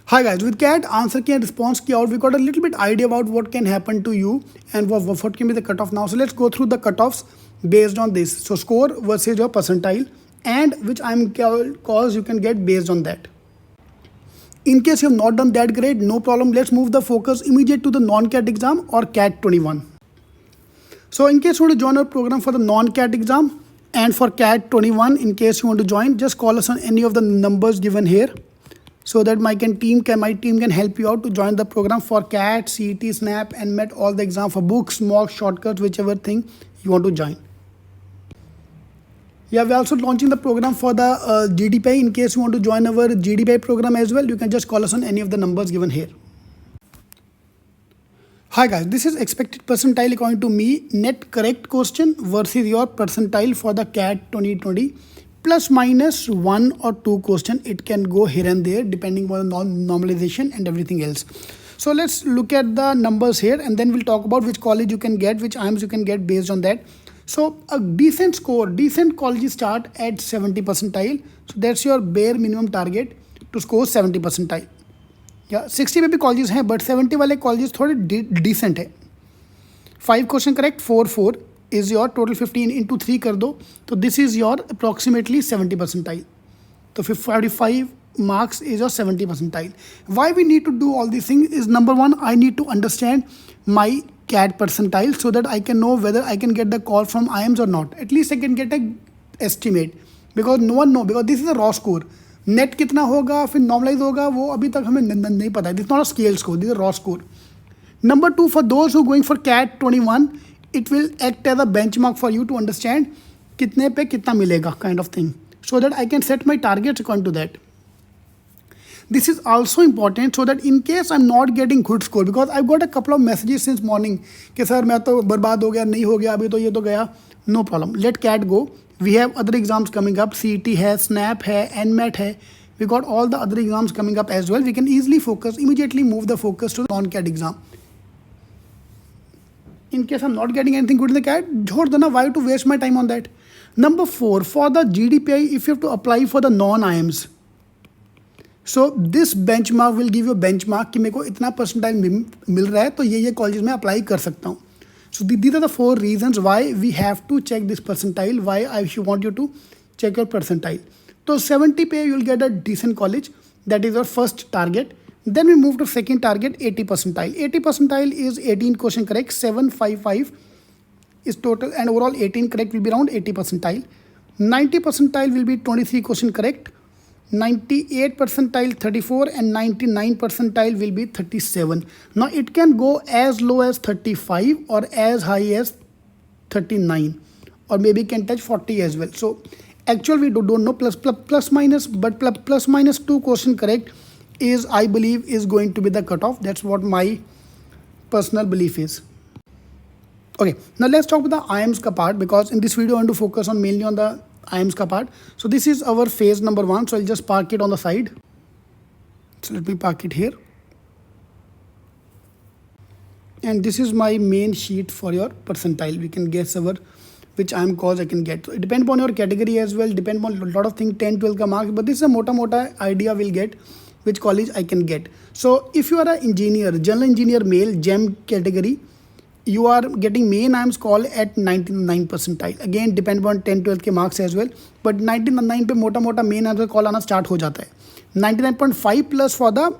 Hi guys, with CAT answer key and response key out, we got a little bit idea about what can happen to you and what can be the cutoff now. So let's go through the cutoffs based on this. So score versus your percentile and which I'm cause you can get based on that. In case you have not done that great, no problem. Let's move the focus immediate to the non-CAT exam or CAT 21. So in case you want to join our program for the non-CAT exam and for CAT 21, in case you want to join, just call us on any of the numbers given here, so that my team can help you out to join the program for CAT, CET, SNAP, and MET, all the exam for books, mock, shortcuts, whichever thing you want to join. Yeah, we're also launching the program for the GDPI. In case you want to join our GDPI program as well, you can just call us on any of the numbers given here. Hi guys, this is expected percentile according to me, net correct question versus your percentile for the CAT 2020. Plus minus 1 or 2 question, it can go here and there depending on the normalization and everything else. So let's look at the numbers here and then we'll talk about which college you can get, which IIMs you can get based on that. So a decent score, decent colleges start at 70 percentile. So that's your bare minimum target to score 70 percentile. Yeah, 60 में भी colleges हैं but 70 वाले colleges थोड़े decent है. 5 question correct, 4 is your total 15 into 3 कर दो तो this is your approximately 70 percentile. So 45 marks is your 70 percentile. Why we need to do all these things is, number one, I need to understand my CAT percentile so that I can know whether I can get the call from IIMs or not. At least I can get a estimate because no one know, because this is a raw score. Net कितना होगा फिर normalize होगा वो अभी तक हमें नहीं पता है. This is not a scale score, this is a raw score. Number two, for those who are going for CAT 21, it will act as a benchmark for you to understand कितने पे कितना मिलेगा kind of thing, so that I can set my targets according to that. This is also important so that in case I'm not getting good score, because I've got a couple of messages since morning कि sir मैं तो बर्बाद हो गया, नहीं हो गया, अभी तो ये तो गया. No problem, let CAT go. We have other exams coming up. CET है, SNAP है, NMET है. We got all the other exams coming up as well. We can easily focus, immediately move the focus to the non-CAT exam. In case I'm not getting anything good in the CAT, छोड़ दो ना, why to waste my time on that? Number 4, for the GDPI, if you have to apply for the non-IIMs, so this benchmark will give you a benchmark कि मेरे को इतना percentile मिल रहा है तो ये colleges में apply कर सकता हूँ. So these are the 4 reasons why we have to check this percentile, why I want you to check your percentile. So 70 पे you'll get a decent college, that is your first target. Then we move to second target, 80 percentile. 80 percentile is 18 question correct, 755 is total, and overall 18 correct will be around 80 percentile. 90 percentile will be 23 question correct, 98 percentile 34, and 99 percentile will be 37. Now it can go as low as 35 or as high as 39, or maybe can touch 40 as well. So actually we don't know, plus minus, but plus minus 2 question correct is, I believe, is going to be the cutoff. That's what my personal belief is. Okay, now let's talk about the IIMs ka part, because in this video I want to focus on mainly on the IIMs ka part. So this is our phase number 1. So I'll just park it on the side. So let me park it here. And this is my main sheet for your percentile. We can guess our which IIM calls I can get. So it depends upon your category as well, depend on a lot of things, 10, 12 ka marks, but this is a mota idea we'll get which college I can get. So if you are an engineer, general engineer male, GEM category, you are getting main IIMs call at 99 percentile. Again depend upon 10, 12 के marks as well, but 99 पे मोटा main IIMs का call आना start हो जाता है. 99.5 plus for the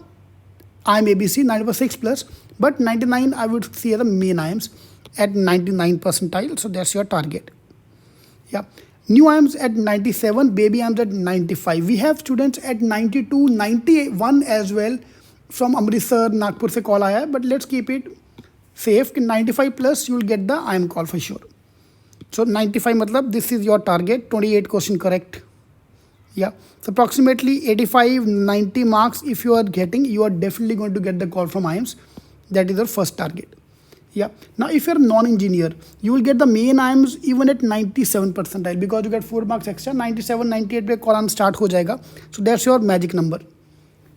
IIM ABC, 96 plus, but 99 I would see the main IIMs at 99 percentile. So that's your target. Yeah. New IIMs at 97, baby IIMs at 95. We have students at 92, 91 as well. From Amritsar, Nagpur se call aaya hai, but let's keep it safe. 95 plus you will get the IIM call for sure. So 95 matlab this is your target, 28 question correct. Yeah, so approximately 85, 90 marks if you are getting, you are definitely going to get the call from IIMs. That is your first target. Yeah. Now if you're non-engineer, you will get the main IIMs even at 97 percentile, because you get 4 marks extra. 97, 98 पे call start हो जाएगा. So that's your magic number.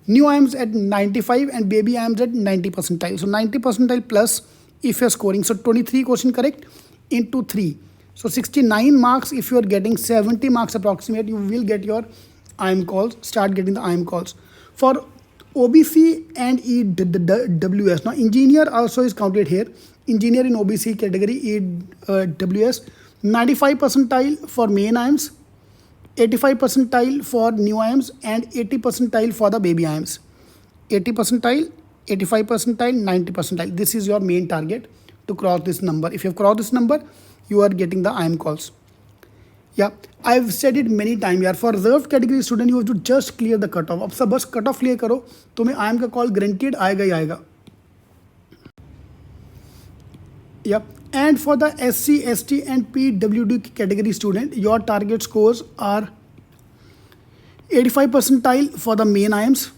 New IIMs at 95 and baby IIMs at 90 percentile. So 90 percentile plus if you're scoring. So 23 question correct into 3. So 69 marks if you're getting 70 marks approximate, you will get your IIM calls, start getting the IIM calls. For OBC and EWS. Now engineer also is counted here. Engineer in OBC category, EWS. 95 percentile for main IIMs, 85 percentile for new IIMs, and 80 percentile for the baby IIMs. 80 percentile, 85 percentile, 90 percentile. This is your main target to cross this number. If you have crossed this number, you are getting the IIM calls. Yeah, I've said it many times यार. For reserved category student, you have to just clear the cutoff. अब सब बस cut off clear करो, तुम्हें IIM का call guaranteed आएगा ही आएगा. Yeah, and for the SC, ST and PWD category student, your target scores are 85 percentile for the main IIMs.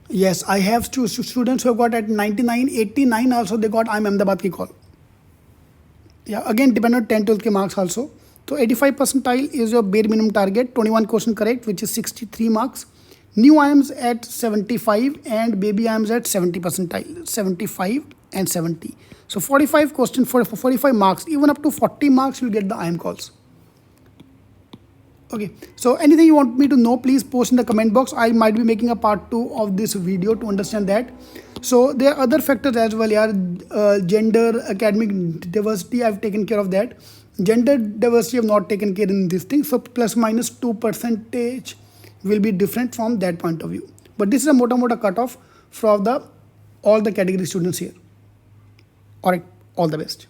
Yes, I have two students who have got at 99, 89 also they got IIM Ahmedabad ki call. Yeah, again depend on 10, 12 ke marks also. So 85 percentile is your bare minimum target, 21 question correct, which is 63 marks. New IIMs at 75 and baby IIMs at 70 percentile, 75 and 70. So 45 question for 45 marks, even up to 40 marks you'll get the IIM calls. Okay, so anything you want me to know, please post in the comment box. I might be making a part 2 of this video to understand that. So there are other factors as well. Yeah, gender, academic diversity, I've taken care of that. Gender diversity I've not taken care in this thing. So plus minus 2% will be different from that point of view. But this is a mota cutoff for all the category students here. Alright, all the best.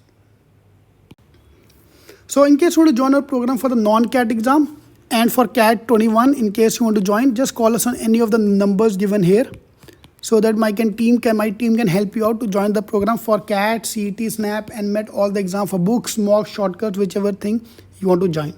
So in case you want to join our program for the non-CAT exam and for CAT 21, in case you want to join, just call us on any of the numbers given here so that my team can help you out to join the program for CAT, CET, SNAP and MET, all the exam for books, mocks, shortcuts, whichever thing you want to join.